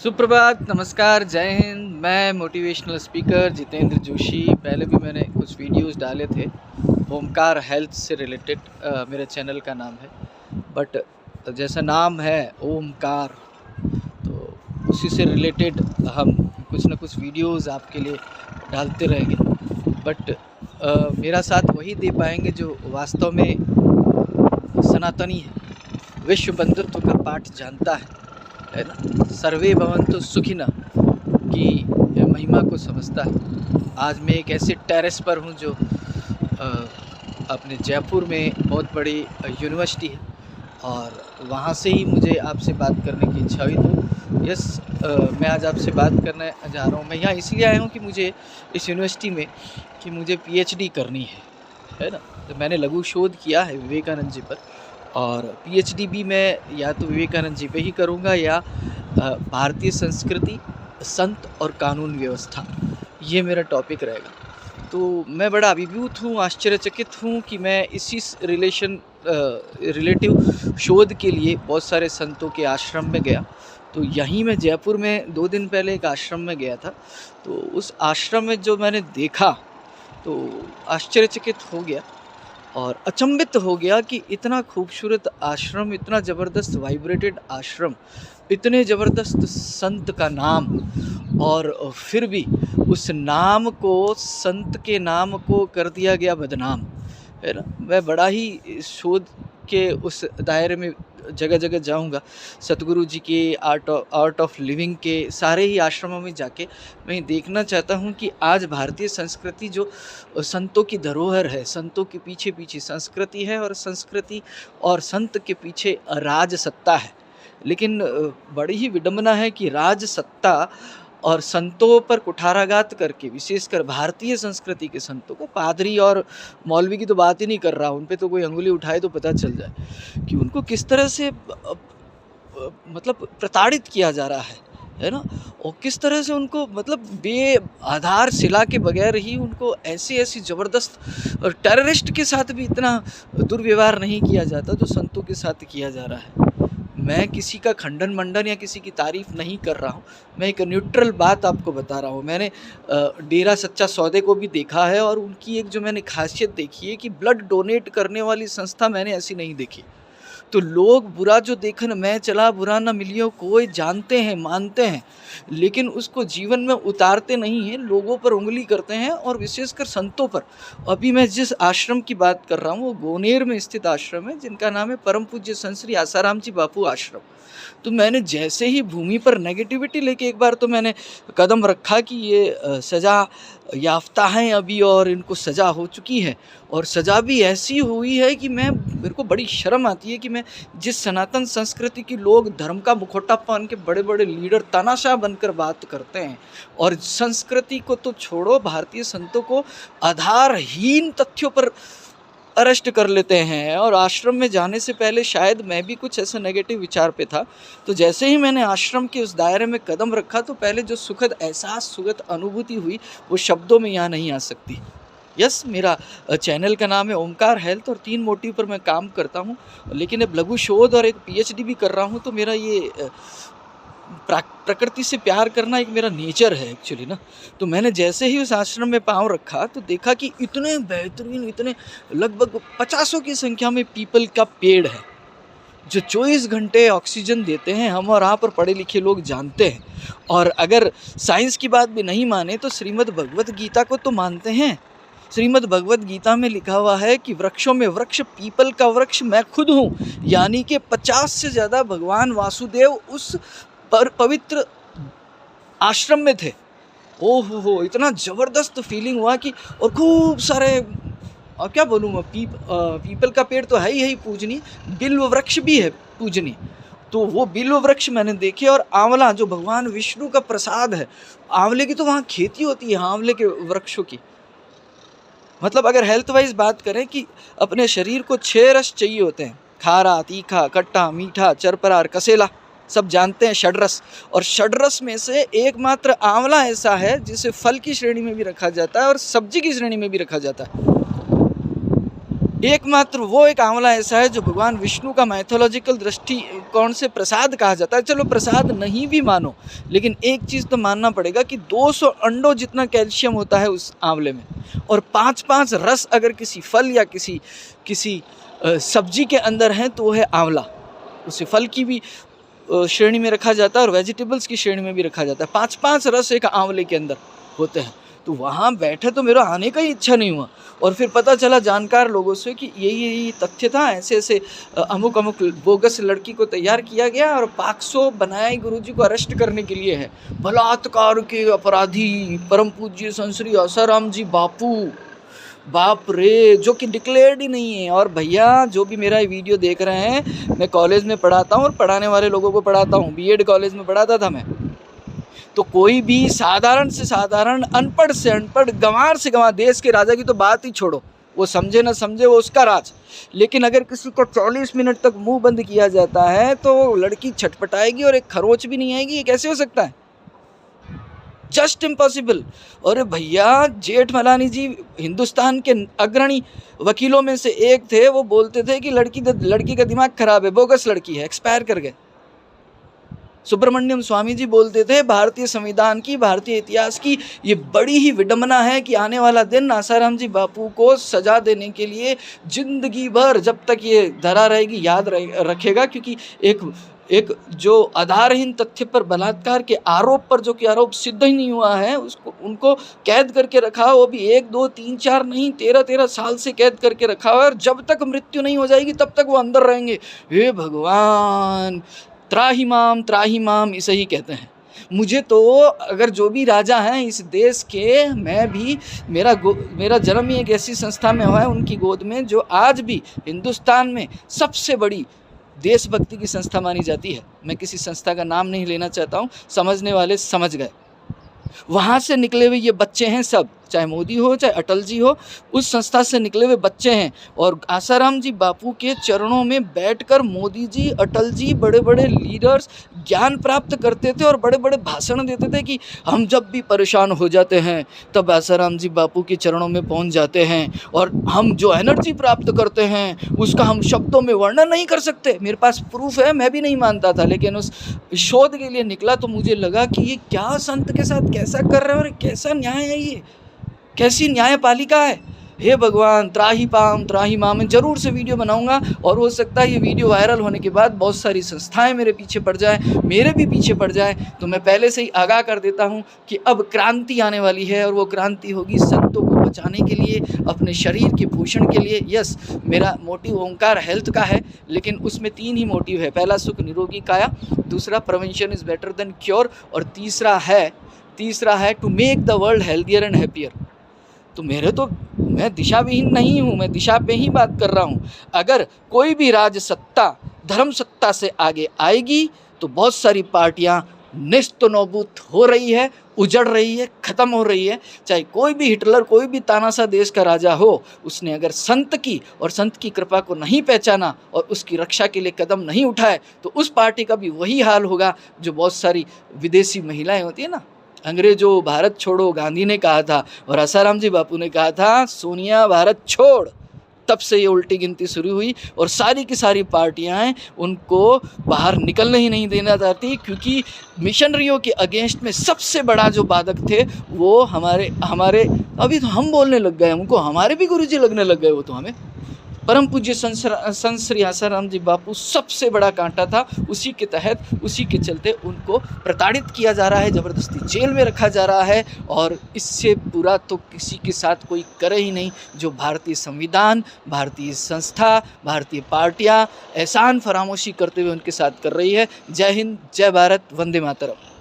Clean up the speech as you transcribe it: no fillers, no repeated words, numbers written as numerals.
सुप्रभात, नमस्कार, जय हिंद। मैं मोटिवेशनल स्पीकर जितेंद्र जोशी। पहले भी मैंने कुछ वीडियोस डाले थे ओमकार हेल्थ से रिलेटेड। मेरे चैनल का नाम है, बट जैसा नाम है ओमकार, तो उसी से रिलेटेड हम कुछ ना कुछ वीडियोस आपके लिए डालते रहेंगे। बट मेरा साथ वही दे पाएंगे जो वास्तव में सनातनी है, विश्व बंधुत्व का पाठ जानता है ना। सर्वे भवन्तु सुखिनः की महिमा को समझता है। आज मैं एक ऐसे टेरेस पर हूँ जो अपने जयपुर में बहुत बड़ी यूनिवर्सिटी है, और वहाँ से ही मुझे आपसे बात करने की इच्छा हुई। तो मैं आज आपसे बात करने जा रहा हूँ। मैं यहाँ इसलिए आया हूँ कि मुझे इस यूनिवर्सिटी में पीएचडी करनी है ना। तो मैंने लघु शोध किया है विवेकानंद जी पर, और पीएचडी भी मैं या तो विवेकानंद जी पे ही करूँगा या भारतीय संस्कृति, संत और कानून व्यवस्था, ये मेरा टॉपिक रहेगा। तो मैं बड़ा अभिभूत हूँ, आश्चर्यचकित हूँ कि मैं इसी रिलेटिव शोध के लिए बहुत सारे संतों के आश्रम में गया। तो यहीं मैं जयपुर में 2 दिन पहले एक आश्रम में गया था। तो उस आश्रम में जो मैंने देखा तो आश्चर्यचकित हो गया और अचंभित हो गया कि इतना खूबसूरत आश्रम, इतना ज़बरदस्त वाइब्रेटेड आश्रम, इतने ज़बरदस्त संत का नाम, और फिर भी उस नाम को, संत के नाम को कर दिया गया बदनाम, है ना। मैं बड़ा ही शोध के उस दायरे में जगह जगह जाऊंगा। सतगुरु जी के आर्ट ऑफ लिविंग के सारे ही आश्रमों में जाके मैं देखना चाहता हूं कि आज भारतीय संस्कृति जो संतों की धरोहर है, संतों के पीछे पीछे संस्कृति है, और संस्कृति और संत के पीछे राज सत्ता है। लेकिन बड़ी ही विडंबना है कि राज सत्ता और संतों पर कुठाराघात करके, विशेषकर भारतीय संस्कृति के संतों को, पादरी और मौलवी की तो बात ही नहीं कर रहा हूँ, उन पे तो कोई अंगुली उठाए तो पता चल जाए कि उनको किस तरह से मतलब प्रताड़ित किया जा रहा है ना। और किस तरह से उनको बेआधार सिला के बगैर ही उनको ऐसी ज़बरदस्त, और टेररिस्ट के साथ भी इतना दुर्व्यवहार नहीं किया जाता जो संतों के साथ किया जा रहा है। मैं किसी का खंडन मंडन या किसी की तारीफ़ नहीं कर रहा हूँ, मैं एक न्यूट्रल बात आपको बता रहा हूँ। मैंने डेरा सच्चा सौदे को भी देखा है, और उनकी एक जो मैंने खासियत देखी है कि ब्लड डोनेट करने वाली संस्था मैंने ऐसी नहीं देखी। तो लोग बुरा जो देखन मैं चला बुरा न मिलियो कोई जानते हैं, मानते हैं, लेकिन उसको जीवन में उतारते नहीं हैं, लोगों पर उंगली करते हैं, और विशेषकर संतों पर। अभी मैं जिस आश्रम की बात कर रहा हूँ वो गोनेर में स्थित आश्रम है, जिनका नाम है परम पूज्य संत श्री आसाराम जी बापू आश्रम। तो मैंने जैसे ही भूमि पर नेगेटिविटी लेके एक बार तो मैंने कदम रखा कि ये सज़ा याफ्ता हैं अभी, और इनको सज़ा हो चुकी है, और सज़ा भी ऐसी हुई है कि मेरे को बड़ी शर्म आती है कि मैं जिस सनातन संस्कृति की लोग धर्म का मुखौटा पहन के बड़े बड़े लीडर तानाशाह बनकर बात करते हैं, और संस्कृति को तो छोड़ो, भारतीय संतों को आधारहीन तथ्यों पर अरेस्ट कर लेते हैं। और आश्रम में जाने से पहले शायद मैं भी कुछ ऐसा नेगेटिव विचार पे था। तो जैसे ही मैंने आश्रम के उस दायरे में कदम रखा तो पहले जो सुखद एहसास, सुखद अनुभूति हुई, वो शब्दों में यहाँ नहीं आ सकती। यस, मेरा चैनल का नाम है ओमकार हेल्थ, और 3 मोटिव पर मैं काम करता हूँ, लेकिन अब लघु शोध और एक पीएचडी भी कर रहा हूँ। तो मेरा ये प्रकृति से प्यार करना एक मेरा नेचर है एक्चुअली ना। तो मैंने जैसे ही उस आश्रम में पाँव रखा तो देखा कि इतने बेहतरीन, इतने लगभग 50 की संख्या में पीपल का पेड़ है जो 24 घंटे ऑक्सीजन देते हैं। हम और यहाँ पर पढ़े लिखे लोग जानते हैं, और अगर साइंस की बात भी नहीं माने तो श्रीमद् भगवत गीता को तो मानते हैं। श्रीमद् भगवत गीता में लिखा हुआ है कि वृक्षों में वृक्ष, पीपल का वृक्ष मैं खुद हूँ, यानी कि 50 से ज़्यादा भगवान वासुदेव उस पवित्र आश्रम में थे। ओहो हो, इतना ज़बरदस्त फीलिंग हुआ कि, और खूब सारे, और क्या बोलूँ मैं, पीपल का पेड़ तो है ही पूजनीय, बिल्व वृक्ष भी है पूजनीय। तो वो बिल्व वृक्ष मैंने देखे, और आंवला जो भगवान विष्णु का प्रसाद है, आंवले की तो वहाँ खेती होती है, आंवले के वृक्षों की। मतलब अगर हेल्थ वाइज बात करें कि अपने शरीर को 6 रस चाहिए होते हैं, खारा, तीखा, खट्टा, मीठा, चरपरार, कसेला, सब जानते हैं षड्रस। और षड्रस में से एकमात्र आंवला ऐसा है जिसे फल की श्रेणी में भी रखा जाता है और सब्जी की श्रेणी में भी रखा जाता है। एकमात्र वो एक आंवला ऐसा है जो भगवान विष्णु का मैथोलॉजिकल दृष्टिकोण से प्रसाद कहा जाता है। चलो प्रसाद नहीं भी मानो, लेकिन एक चीज़ तो मानना पड़ेगा कि 200 अंडों जितना कैल्शियम होता है उस आंवले में, और 5-5 रस अगर किसी फल या किसी सब्जी के अंदर हैं तो वो है आंवला। उसे फल की भी श्रेणी में रखा जाता है और वेजिटेबल्स की श्रेणी में भी रखा जाता है। 5-5 रस एक आंवले के अंदर होते हैं। तो वहाँ बैठे तो मेरा आने का ही इच्छा नहीं हुआ, और फिर पता चला जानकार लोगों से कि यही तथ्य था, ऐसे अमुक बोगस लड़की को तैयार किया गया और 500 बनाए गुरुजी को अरेस्ट करने के लिए है। बलात्कार के अपराधी परम पूज्य संत श्री आसाराम जी बापू, बाप रे, जो कि डिक्लेयर्ड ही नहीं है। और भैया जो भी मेरा वीडियो देख रहे हैं, मैं कॉलेज में पढ़ाता हूँ और पढ़ाने वाले लोगों को पढ़ाता हूँ। बीएड कॉलेज में पढ़ाता था मैं। तो कोई भी साधारण से साधारण, अनपढ़ से अनपढ़, गंवार से गंवार, देश के राजा की तो बात ही छोड़ो, वो समझे ना समझे वो उसका राज, लेकिन अगर किसी को 40 मिनट तक मुंह बंद किया जाता है तो लड़की छटपटाएगी और एक खरोच भी नहीं आएगी। ये कैसे हो सकता है? Just impossible. और भैया जेठमलानी जी हिंदुस्तान के अग्रणी वकीलों में से एक थे। वो बोलते थे कि लड़की का दिमाग खराब है, बोगस लड़की है, एक्सपायर कर गए। सुब्रमण्यम स्वामी जी बोलते थे भारतीय संविधान की, भारतीय इतिहास की ये बड़ी ही विडंबना है कि आने वाला दिन आसाराम जी बापू को सजा देने के लिए जिंदगी भर, जब तक ये धरा रहेगी, याद रखेगा। क्योंकि एक जो आधारहीन तथ्य पर, बलात्कार के आरोप पर, जो कि आरोप सिद्ध ही नहीं हुआ है, उनको कैद करके रखा, वो भी 1, 2, 3, 4 नहीं, 13 साल से कैद करके रखा हुआ है। और जब तक मृत्यु नहीं हो जाएगी तब तक वो अंदर रहेंगे। हे भगवान, त्राहि माम, इसे ही कहते हैं। मुझे तो अगर जो भी राजा हैं इस देश के, मैं भी, मेरा जन्म ही एक ऐसी संस्था में हुआ है, उनकी गोद में, जो आज भी हिंदुस्तान में सबसे बड़ी देशभक्ति की संस्था मानी जाती है। मैं किसी संस्था का नाम नहीं लेना चाहता हूँ, समझने वाले समझ गए। वहाँ से निकले हुए ये बच्चे हैं सब, चाहे मोदी हो चाहे अटल जी हो, उस संस्था से निकले हुए बच्चे हैं। और आसाराम जी बापू के चरणों में बैठकर मोदी जी, अटल जी, बड़े बड़े लीडर्स ज्ञान प्राप्त करते थे और बड़े बड़े भाषण देते थे कि हम जब भी परेशान हो जाते हैं तब आसाराम जी बापू के चरणों में पहुंच जाते हैं, और हम जो एनर्जी प्राप्त करते हैं उसका हम शब्दों में वर्णन नहीं कर सकते। मेरे पास प्रूफ है, मैं भी नहीं मानता था, लेकिन उस शोध के लिए निकला तो मुझे लगा कि ये क्या संत के साथ कैसा कर रहे हैं और कैसा न्याय है, ये कैसी न्यायपालिका है। हे भगवान, त्राहि माम। मैं ज़रूर से वीडियो बनाऊंगा, और हो सकता है ये वीडियो वायरल होने के बाद बहुत सारी संस्थाएं मेरे पीछे पड़ जाए, मेरे भी पीछे पड़ जाए। तो मैं पहले से ही आगाह कर देता हूं कि अब क्रांति आने वाली है, और वो क्रांति होगी संतों को बचाने के लिए, अपने शरीर के पोषण के लिए। यस, मेरा मोटिव ओंकार हेल्थ का है, लेकिन उसमें 3 ही मोटिव है। पहला, सुख निरोगी काया, दूसरा, prevention is better than cure, और तीसरा है to make the world healthier and happier. तो मैं दिशा विहीन नहीं हूँ, मैं दिशा पे ही बात कर रहा हूँ। अगर कोई भी राज सत्ता धर्म सत्ता से आगे आएगी तो बहुत सारी पार्टियाँ नेस्तनाबूद हो रही है, उजड़ रही है, ख़त्म हो रही है। चाहे कोई भी हिटलर, कोई भी तानाशाह देश का राजा हो, उसने अगर संत की कृपा को नहीं पहचाना और उसकी रक्षा के लिए कदम नहीं उठाए तो उस पार्टी का भी वही हाल होगा जो बहुत सारी विदेशी महिलाएं होती है ना। अंग्रेजों भारत छोड़ो गांधी ने कहा था, और आसाराम जी बापू ने कहा था सोनिया भारत छोड़। तब से ये उल्टी गिनती शुरू हुई, और सारी की सारी पार्टियां उनको बाहर निकलने ही नहीं देना चाहती, क्योंकि मिशनरियों के अगेंस्ट में सबसे बड़ा जो बाधक थे वो हमारे अभी तो हम बोलने लग गए, उनको हमारे भी गुरुजी लगने लग गए। वो तो हमें परम पूज्य संत श्री आसाराम जी बापू सबसे बड़ा कांटा था। उसी के चलते उनको प्रताड़ित किया जा रहा है, ज़बरदस्ती जेल में रखा जा रहा है, और इससे बुरा तो किसी के साथ कोई करे ही नहीं जो भारतीय संविधान, भारतीय संस्था, भारतीय पार्टियां एहसान फरामोशी करते हुए उनके साथ कर रही है। जय हिंद, जय भारत, वंदे मातरम।